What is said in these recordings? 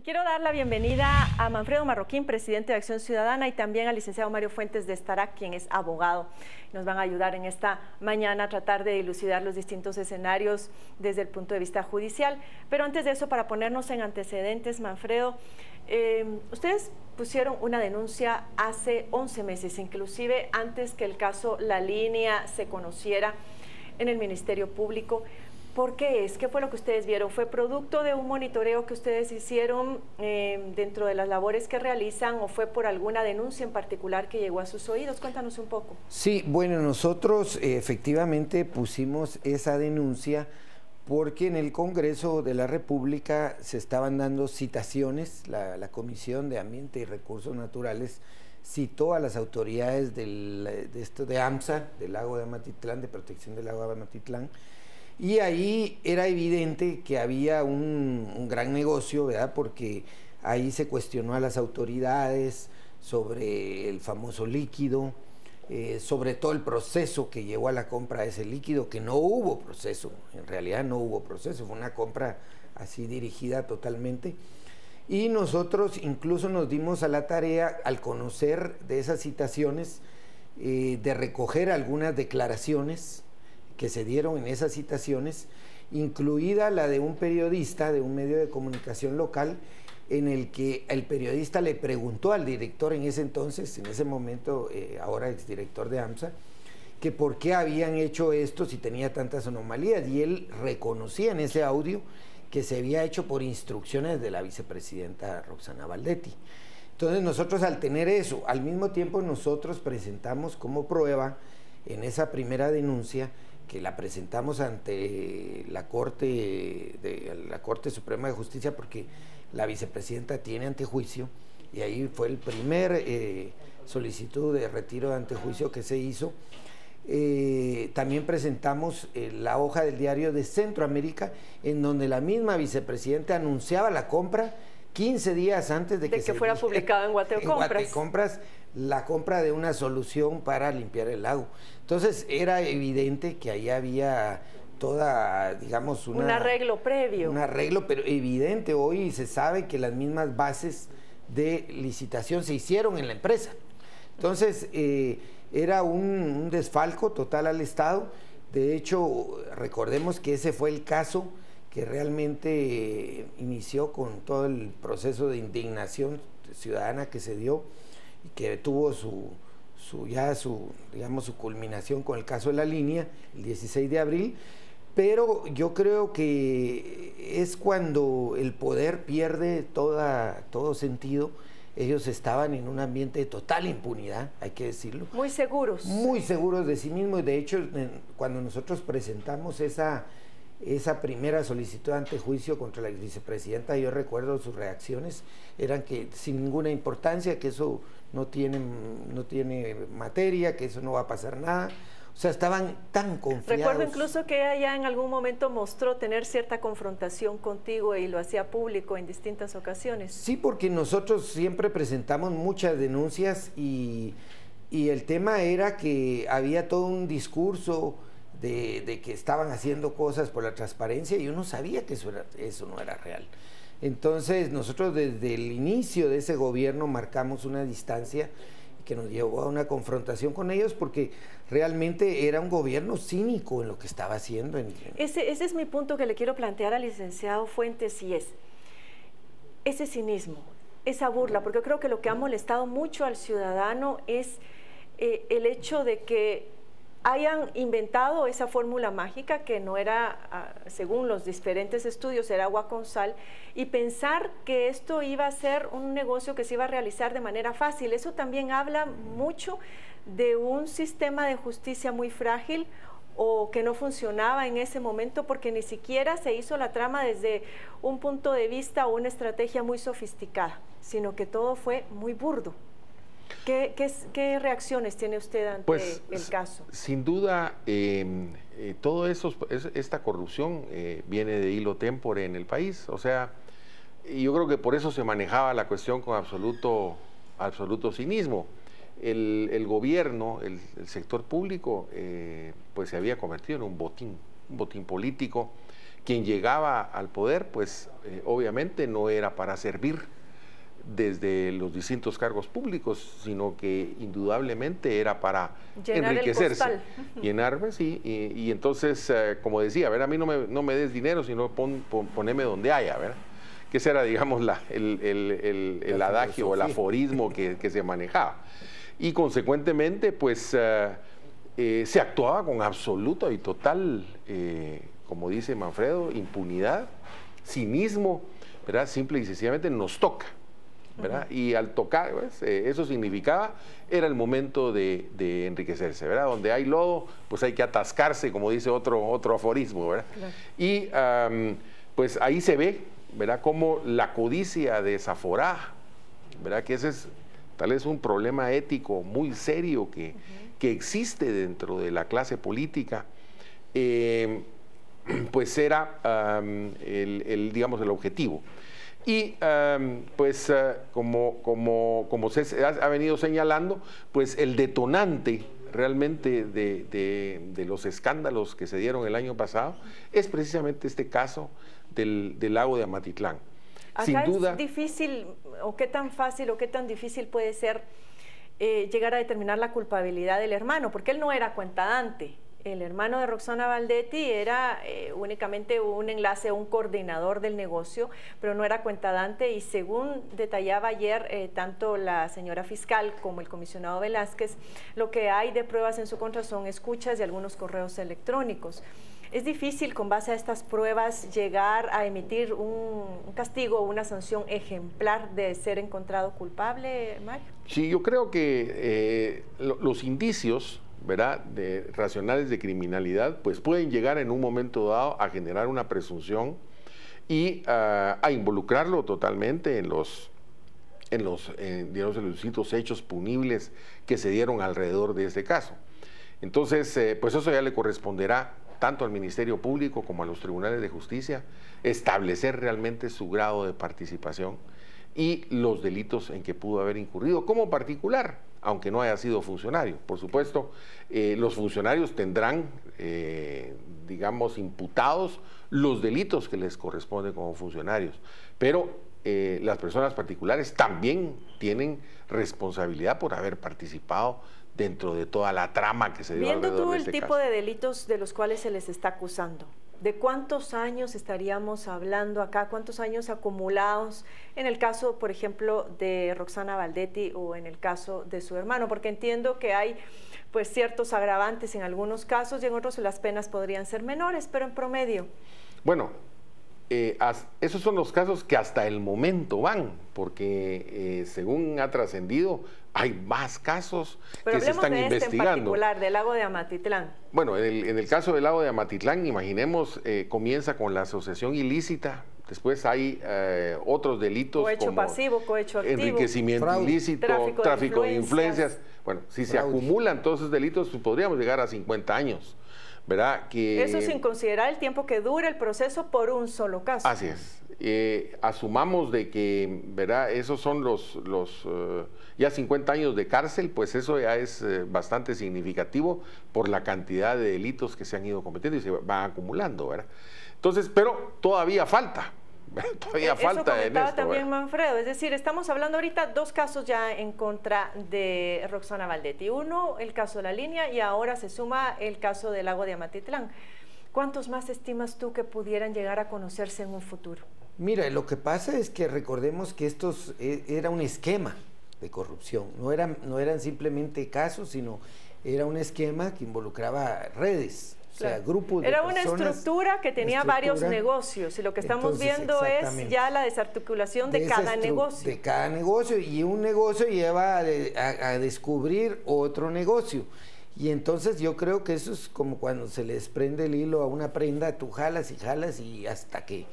Quiero dar la bienvenida a Manfredo Marroquín, presidente de Acción Ciudadana, y también al licenciado Mario Fuentes de Starac, quien es abogado. Nos van a ayudar en esta mañana a tratar de dilucidar los distintos escenarios desde el punto de vista judicial. Pero antes de eso, para ponernos en antecedentes, Manfredo, ustedes pusieron una denuncia hace 11 meses, inclusive antes que el caso La Línea se conociera en el Ministerio Público. ¿Por qué es? ¿Qué fue lo que ustedes vieron? ¿Fue producto de un monitoreo que ustedes hicieron dentro de las labores que realizan o fue por alguna denuncia en particular que llegó a sus oídos? Cuéntanos un poco. Sí, bueno, nosotros efectivamente pusimos esa denuncia porque en el Congreso de la República se estaban dando citaciones, la Comisión de Ambiente y Recursos Naturales citó a las autoridades de AMSA, del lago de Amatitlán, de protección del lago de Amatitlán, y ahí era evidente que había un gran negocio, ¿verdad? Porque ahí se cuestionó a las autoridades sobre el famoso líquido, sobre todo el proceso que llevó a la compra de ese líquido, que no hubo proceso, en realidad no hubo proceso, fue una compra así dirigida totalmente. Y nosotros incluso nos dimos a la tarea, al conocer de esas citaciones, de recoger algunas declaraciones que se dieron en esas citaciones, incluida la de un periodista de un medio de comunicación local, en el que el periodista le preguntó al director en ese entonces, en ese momento, ahora exdirector de AMSA, que por qué habían hecho esto si tenía tantas anomalías, y él reconocía en ese audio que se había hecho por instrucciones de la vicepresidenta Roxana Valdetti. Entonces nosotros, al tener eso, al mismo tiempo nosotros presentamos como prueba en esa primera denuncia, que la presentamos ante la Corte Suprema de Justicia, porque la vicepresidenta tiene antejuicio, y ahí fue el primer solicitud de retiro de antejuicio que se hizo. También presentamos la hoja del diario de Centroamérica, en donde la misma vicepresidenta anunciaba la compra 15 días antes de que fuera publicado en Guatecompras. En Guatecompras, la compra de una solución para limpiar el lago. Entonces era evidente que ahí había toda, digamos, un arreglo previo. Un arreglo, pero evidente. Hoy se sabe que las mismas bases de licitación se hicieron en la empresa. Entonces era un desfalco total al Estado. De hecho, recordemos que ese fue el caso que realmente inició con todo el proceso de indignación ciudadana que se dio y que tuvo su culminación con el caso de La Línea el 16 de abril, pero yo creo que es cuando el poder pierde todo sentido. Ellos estaban en un ambiente de total impunidad, hay que decirlo. Muy seguros. Muy seguros de sí mismos, y de hecho cuando nosotros presentamos esa primera solicitud de antejuicio contra la vicepresidenta, yo recuerdo sus reacciones, eran que sin ninguna importancia, que eso no tiene materia, que eso no va a pasar nada. O sea, estaban tan confiados. Recuerdo incluso que ella ya en algún momento mostró tener cierta confrontación contigo y lo hacía público en distintas ocasiones. Sí, porque nosotros siempre presentamos muchas denuncias y el tema era que había todo un discurso de que estaban haciendo cosas por la transparencia, y uno sabía que eso no era real. Entonces nosotros desde el inicio de ese gobierno marcamos una distancia que nos llevó a una confrontación con ellos, porque realmente era un gobierno cínico en lo que estaba haciendo. Ese es mi punto que le quiero plantear al licenciado Fuentes, y es ese cinismo, esa burla, porque yo creo que lo que ha molestado mucho al ciudadano es el hecho de que hayan inventado esa fórmula mágica que no era, según los diferentes estudios, era agua con sal, y pensar que esto iba a ser un negocio que se iba a realizar de manera fácil. Eso también habla mucho de un sistema de justicia muy frágil, o que no funcionaba en ese momento, porque ni siquiera se hizo la trama desde un punto de vista o una estrategia muy sofisticada, sino que todo fue muy burdo. ¿Qué reacciones tiene usted ante el caso? Sin duda, todo eso, esta corrupción viene de hilo témpore en el país. O sea, yo creo que por eso se manejaba la cuestión con absoluto cinismo. El gobierno, el sector público, pues se había convertido en un botín. botín político. Quien llegaba al poder, pues obviamente no era para servir desde los distintos cargos públicos, sino que indudablemente era para llenar enriquecerse, llenarme, sí, y entonces, como decía, a mí no me des dinero, sino poneme donde haya, ¿verdad? Que ese era, digamos, el adagio o el aforismo que se manejaba. Y consecuentemente, pues, se actuaba con absoluta y total, como dice Manfredo, impunidad, cinismo, ¿verdad? Simple y sencillamente nos toca, ¿verdad? Y al tocar, pues, eso significaba, era el momento de enriquecerse, ¿verdad? Donde hay lodo, pues hay que atascarse, como dice otro aforismo, ¿verdad? Claro. Y pues ahí se ve, ¿verdad? Cómo la codicia desaforada, ¿verdad? Que ese es tal vez un problema ético muy serio que existe dentro de la clase política, pues era digamos, el objetivo. Y pues como se ha venido señalando, pues el detonante realmente de los escándalos que se dieron el año pasado es precisamente este caso del lago de Amatitlán. Acá sin duda, es difícil, o qué tan fácil o qué tan difícil puede ser llegar a determinar la culpabilidad del hermano, porque él no era cuentadante. El hermano de Roxana Baldetti era únicamente un enlace, un coordinador del negocio, pero no era cuentadante, y según detallaba ayer tanto la señora fiscal como el comisionado Velázquez, lo que hay de pruebas en su contra son escuchas y algunos correos electrónicos. ¿Es difícil con base a estas pruebas llegar a emitir un castigo o una sanción ejemplar de ser encontrado culpable, Mario? Sí, yo creo que los indicios, ¿verdad?, racionales de criminalidad, pues pueden llegar en un momento dado a generar una presunción y a involucrarlo totalmente en los digamos, en los distintos hechos punibles que se dieron alrededor de este caso. Entonces, pues eso ya le corresponderá tanto al Ministerio Público como a los tribunales de justicia establecer realmente su grado de participación y los delitos en que pudo haber incurrido como particular, aunque no haya sido funcionario. Por supuesto, los funcionarios tendrán, digamos, imputados los delitos que les corresponden como funcionarios, pero las personas particulares también tienen responsabilidad por haber participado dentro de toda la trama que se dio alrededor de este caso. Viendo tú el tipo de delitos de los cuales se les está acusando, ¿de cuántos años estaríamos hablando acá? ¿Cuántos años acumulados en el caso, por ejemplo, de Roxana Baldetti o en el caso de su hermano? Porque entiendo que hay pues ciertos agravantes en algunos casos y en otros las penas podrían ser menores, pero en promedio. Bueno, esos son los casos que hasta el momento van, porque según ha trascendido, hay más casos que se están investigando. Pero hablemos de este en particular, del lago de Amatitlán. Bueno, en el caso del lago de Amatitlán, imaginemos, comienza con la asociación ilícita, después hay otros delitos cohecho como pasivo, cohecho activo, enriquecimiento fraude, ilícito, tráfico de influencias. Bueno, si se acumulan todos esos delitos, pues podríamos llegar a 50 años. ¿Verdad? Eso sin considerar el tiempo que dura el proceso por un solo caso. Así es. Asumamos de que, ¿verdad?, esos son ya 50 años de cárcel, pues eso ya es bastante significativo por la cantidad de delitos que se han ido cometiendo y se van acumulando, ¿verdad? Entonces, pero todavía falta. Todavía falta en esto. Eso comentaba también Manfredo, es decir, estamos hablando ahorita dos casos ya en contra de Roxana Baldetti. Uno, el caso de La Línea, y ahora se suma el caso del lago de Amatitlán. ¿Cuántos más estimas tú que pudieran llegar a conocerse en un futuro? Mira, lo que pasa es que recordemos que estos era un esquema de corrupción, no eran simplemente casos, sino era un esquema que involucraba redes. O sea, grupos de era una estructura que tenía varios negocios, y lo que estamos viendo es ya la desarticulación de cada negocio. De cada negocio, y un negocio lleva a descubrir otro negocio. Y entonces yo creo que eso es como cuando se le desprende el hilo a una prenda, tú jalas y hasta que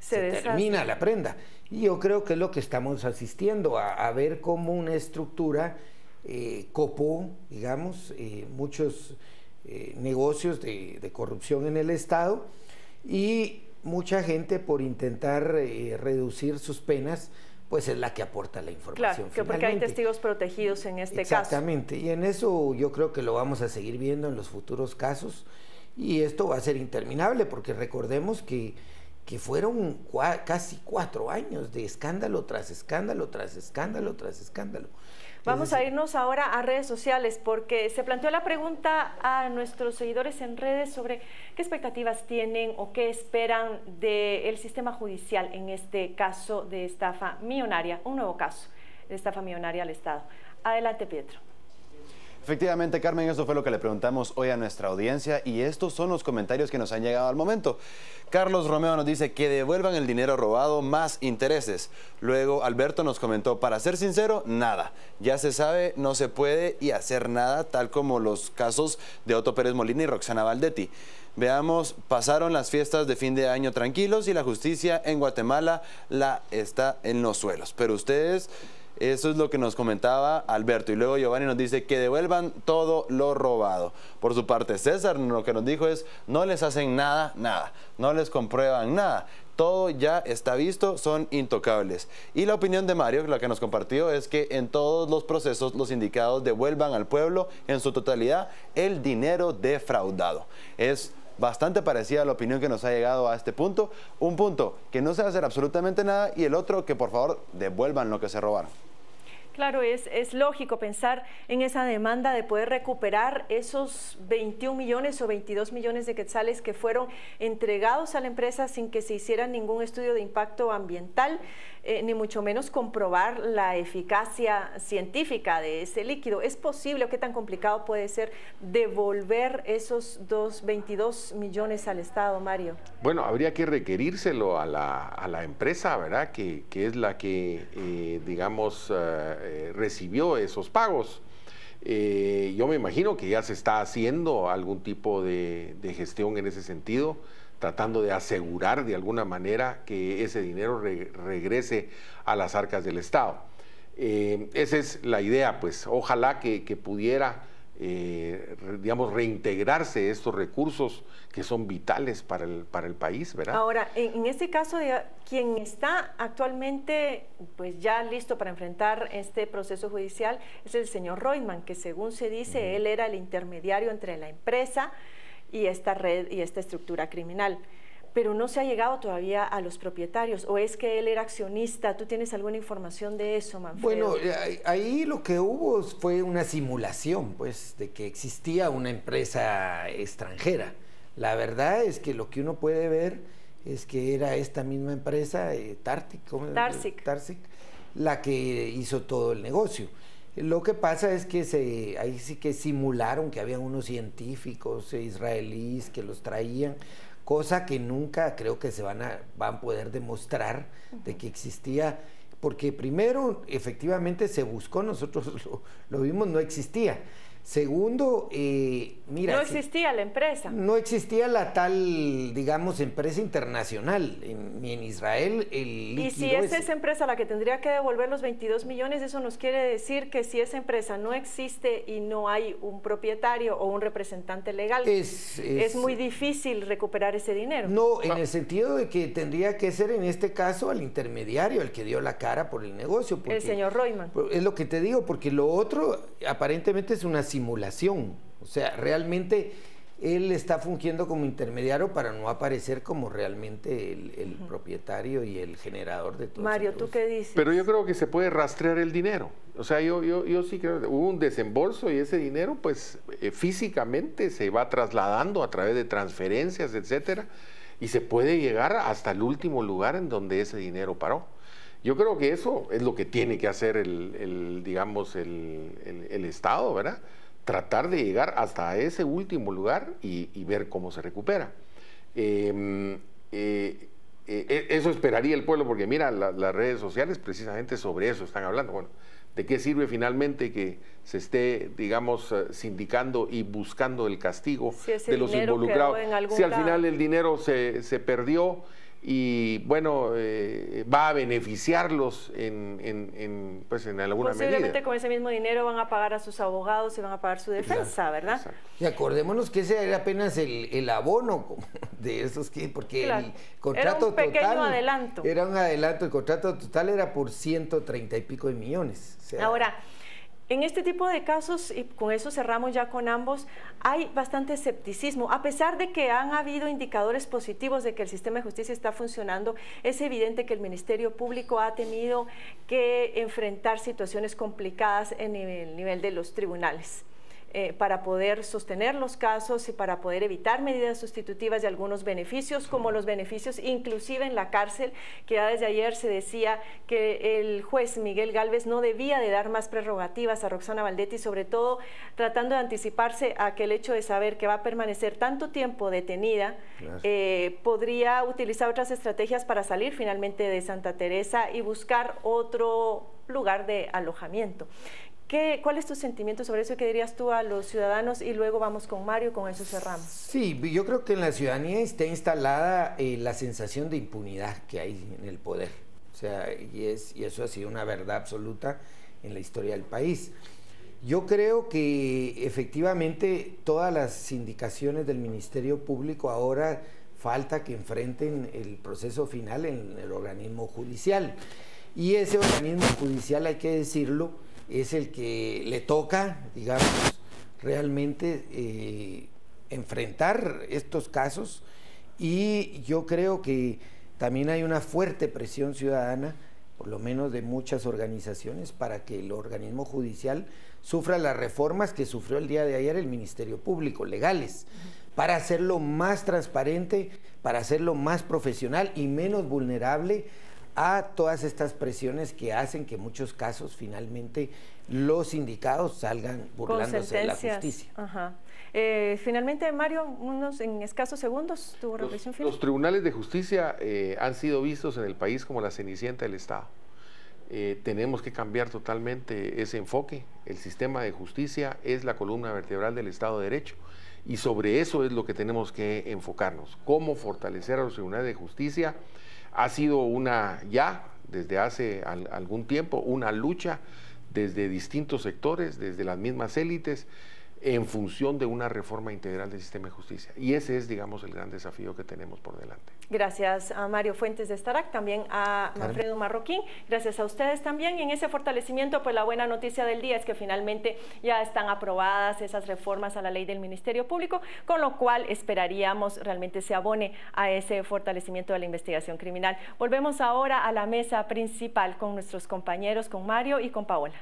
se termina la prenda. Y yo creo que es lo que estamos asistiendo, a ver cómo una estructura copó, digamos, muchos negocios de corrupción en el Estado, y mucha gente, por intentar reducir sus penas, pues es la que aporta la información. Claro, porque hay testigos protegidos en este caso. Exactamente, y en eso yo creo que lo vamos a seguir viendo en los futuros casos, y esto va a ser interminable, porque recordemos que fueron casi 4 años de escándalo tras escándalo, tras escándalo, tras escándalo. Vamos a irnos ahora a redes sociales, porque se planteó la pregunta a nuestros seguidores en redes sobre qué expectativas tienen o qué esperan del sistema judicial en este caso de estafa millonaria, un nuevo caso de estafa millonaria al Estado. Adelante, Pietro. Efectivamente, Carmen, eso fue lo que le preguntamos hoy a nuestra audiencia y estos son los comentarios que nos han llegado al momento. Carlos Romeo nos dice que devuelvan el dinero robado más intereses. Luego Alberto nos comentó, para ser sincero, nada. Ya se sabe, no se puede y hacer nada, tal como los casos de Otto Pérez Molina y Roxana Valdetti. Veamos, pasaron las fiestas de fin de año tranquilos y la justicia en Guatemala está en los suelos. Pero ustedes... Eso es lo que nos comentaba Alberto. Y luego Giovanni nos dice que devuelvan todo lo robado. Por su parte, César lo que nos dijo es, no les hacen nada, no les comprueban nada. Todo ya está visto, son intocables. Y la opinión de Mario, la que nos compartió, es que en todos los procesos los sindicados devuelvan al pueblo en su totalidad el dinero defraudado. Es bastante parecida a la opinión que nos ha llegado a este punto. Un punto que no se va a hacer absolutamente nada y el otro que por favor devuelvan lo que se robaron. Claro, es lógico pensar en esa demanda de poder recuperar esos 21 millones o 22 millones de quetzales que fueron entregados a la empresa sin que se hiciera ningún estudio de impacto ambiental, ni mucho menos comprobar la eficacia científica de ese líquido. ¿Es posible o qué tan complicado puede ser devolver esos 22 millones al Estado, Mario? Bueno, habría que requerírselo a la empresa, ¿verdad? Que es la que, digamos, recibió esos pagos. Yo me imagino que ya se está haciendo algún tipo de gestión en ese sentido, tratando de asegurar de alguna manera que ese dinero regrese a las arcas del Estado. Esa es la idea, pues ojalá que pudiera, digamos, reintegrarse estos recursos que son vitales para el país, ¿verdad? Ahora, en este caso, quien está actualmente pues ya listo para enfrentar este proceso judicial es el señor Reutemann, que según se dice, él era el intermediario entre la empresa y esta red y esta estructura criminal. Pero no se ha llegado todavía a los propietarios, o es que él era accionista. ¿Tú tienes alguna información de eso, Manfredo? Bueno, ahí lo que hubo fue una simulación, pues, de que existía una empresa extranjera. La verdad es que lo que uno puede ver es que era esta misma empresa, Tarsic, la que hizo todo el negocio. Lo que pasa es que ahí sí que simularon que habían unos científicos israelíes que los traían, cosa que nunca creo que se van a poder demostrar de que existía, porque primero efectivamente se buscó, nosotros lo vimos, no existía. Segundo, mira... No existía la empresa. No existía la tal, digamos, empresa internacional. Ni en Israel el líquido... Y si es esa empresa la que tendría que devolver los 22 millones, eso nos quiere decir que si esa empresa no existe y no hay un propietario o un representante legal, es muy difícil recuperar ese dinero. No, en el sentido de que tendría que ser en este caso al intermediario, el que dio la cara por el negocio. El señor Reutemann. Es lo que te digo, porque lo otro aparentemente es una simulación, o sea, realmente él está fungiendo como intermediario para no aparecer como realmente el propietario y el generador de todo. Mario, ¿tú qué dices? Pero yo creo que se puede rastrear el dinero, o sea, yo sí creo que hubo un desembolso y ese dinero pues físicamente se va trasladando a través de transferencias, etcétera, y se puede llegar hasta el último lugar en donde ese dinero paró. Yo creo que eso es lo que tiene que hacer digamos, el Estado, ¿verdad? Tratar de llegar hasta ese último lugar y ver cómo se recupera. Eso esperaría el pueblo, porque mira, las redes sociales precisamente sobre eso están hablando. Bueno, ¿de qué sirve finalmente que se esté, digamos, sindicando y buscando el castigo de los involucrados? Si al final el dinero se perdió y bueno, va a beneficiarlos pues en alguna medida. Posiblemente con ese mismo dinero van a pagar a sus abogados y van a pagar su defensa, exacto, ¿verdad? Exacto. Y acordémonos que ese era apenas el abono de esos porque claro, el contrato era un pequeño adelanto. Era un adelanto, el contrato total era por 130 y pico de millones. O sea, ahora, En este tipo de casos, y con eso cerramos ya con ambos, hay bastante escepticismo. A pesar de que han habido indicadores positivos de que el sistema de justicia está funcionando, es evidente que el Ministerio Público ha tenido que enfrentar situaciones complicadas en el nivel de los tribunales. Para poder sostener los casos y para poder evitar medidas sustitutivas de algunos beneficios, como los beneficios inclusive en la cárcel, que ya desde ayer se decía que el juez Miguel Gálvez no debía de dar más prerrogativas a Roxana Valdetti, sobre todo tratando de anticiparse a que el hecho de saber que va a permanecer tanto tiempo detenida, podría utilizar otras estrategias para salir finalmente de Santa Teresa y buscar otro lugar de alojamiento. ¿Cuál es tu sentimiento sobre eso? ¿Qué dirías tú a los ciudadanos? Y luego vamos con Mario, con eso cerramos. Sí, yo creo que en la ciudadanía está instalada la sensación de impunidad que hay en el poder. O sea, y eso ha sido una verdad absoluta en la historia del país. Yo creo que efectivamente todas las indicaciones del Ministerio Público ahora falta que enfrenten el proceso final en el organismo judicial. Y ese organismo judicial, hay que decirlo, es el que le toca, digamos, realmente enfrentar estos casos, y yo creo que también hay una fuerte presión ciudadana, por lo menos de muchas organizaciones, para que el organismo judicial sufra las reformas que sufrió el día de ayer el Ministerio Público, legales, para hacerlo más transparente, para hacerlo más profesional y menos vulnerable a todas estas presiones que hacen que en muchos casos finalmente los sindicados salgan burlándose de la justicia. Ajá. Finalmente, Mario, en escasos segundos, tu reflexión final. Los tribunales de justicia han sido vistos en el país como la cenicienta del Estado. Tenemos que cambiar totalmente ese enfoque. El sistema de justicia es la columna vertebral del Estado de Derecho, y sobre eso es lo que tenemos que enfocarnos. Cómo fortalecer a los tribunales de justicia ha sido desde hace algún tiempo, una lucha desde distintos sectores, desde las mismas élites, en función de una reforma integral del sistema de justicia. Y ese es, digamos, el gran desafío que tenemos por delante. Gracias a Mario Fuentes de Starac, también a Manfredo Marroquín, gracias a ustedes también. Y en ese fortalecimiento, pues la buena noticia del día es que finalmente ya están aprobadas esas reformas a la ley del Ministerio Público, con lo cual esperaríamos realmente se abone a ese fortalecimiento de la investigación criminal. Volvemos ahora a la mesa principal con nuestros compañeros, con Mario y con Paola.